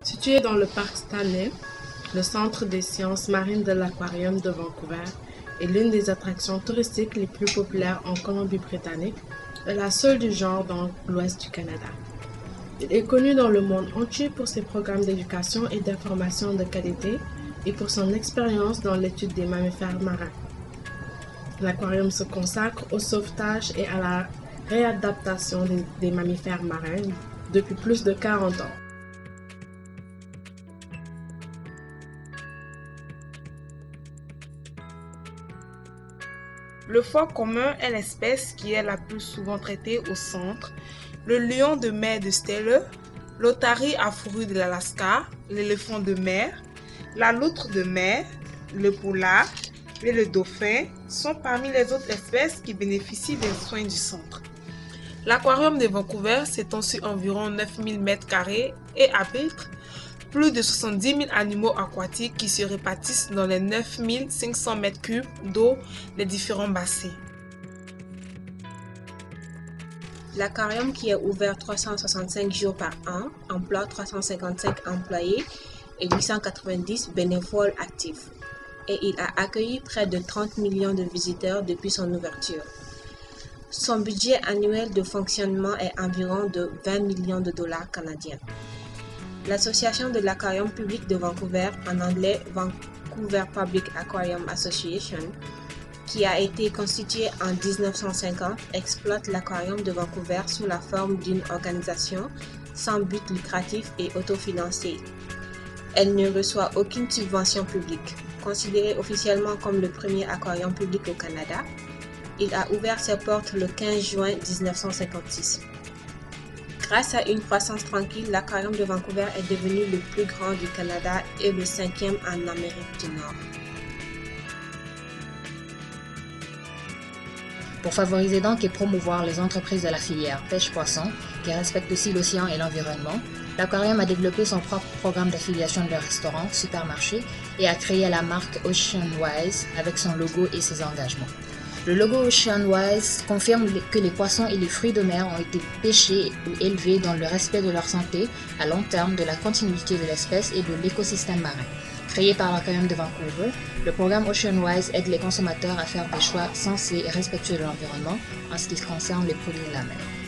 Situé dans le parc Stanley, le centre des sciences marines de l'Aquarium de Vancouver est l'une des attractions touristiques les plus populaires en Colombie-Britannique et la seule du genre dans l'ouest du Canada. Il est connu dans le monde entier pour ses programmes d'éducation et d'information de qualité et pour son expérience dans l'étude des mammifères marins. L'aquarium se consacre au sauvetage et à la réadaptation des mammifères marins depuis plus de 40 ans. Le phoque commun est l'espèce qui est la plus souvent traitée au centre, le lion de mer de Steller, l'otarie à fourrure de l'Alaska, l'éléphant de mer, la loutre de mer, le poulard et le dauphin sont parmi les autres espèces qui bénéficient des soins du centre. L'aquarium de Vancouver s'étend sur environ 9000 m² et abrite plus de 70 000 animaux aquatiques qui se répartissent dans les 9500 m³ d'eau des différents bassins. L'aquarium, qui est ouvert 365 jours par an, emploie 355 employés et 890 bénévoles actifs. Et il a accueilli près de 30 millions de visiteurs depuis son ouverture. Son budget annuel de fonctionnement est environ de 20 millions de dollars canadiens. L'Association de l'Aquarium public de Vancouver, en anglais Vancouver Public Aquarium Association, qui a été constituée en 1950, exploite l'aquarium de Vancouver sous la forme d'une organisation sans but lucratif et autofinancée. Elle ne reçoit aucune subvention publique. Considéré officiellement comme le premier aquarium public au Canada, il a ouvert ses portes le 15 juin 1956. Grâce à une croissance tranquille, l'aquarium de Vancouver est devenu le plus grand du Canada et le 5e en Amérique du Nord. Pour favoriser donc et promouvoir les entreprises de la filière pêche-poisson, qui respectent aussi l'océan et l'environnement, l'aquarium a développé son propre programme d'affiliation de restaurants, supermarchés et a créé la marque OceanWise avec son logo et ses engagements. Le logo OceanWise confirme que les poissons et les fruits de mer ont été pêchés ou élevés dans le respect de leur santé à long terme, de la continuité de l'espèce et de l'écosystème marin. Créé par l'Aquarium de Vancouver, le programme OceanWise aide les consommateurs à faire des choix sensés et respectueux de l'environnement en ce qui concerne les produits de la mer.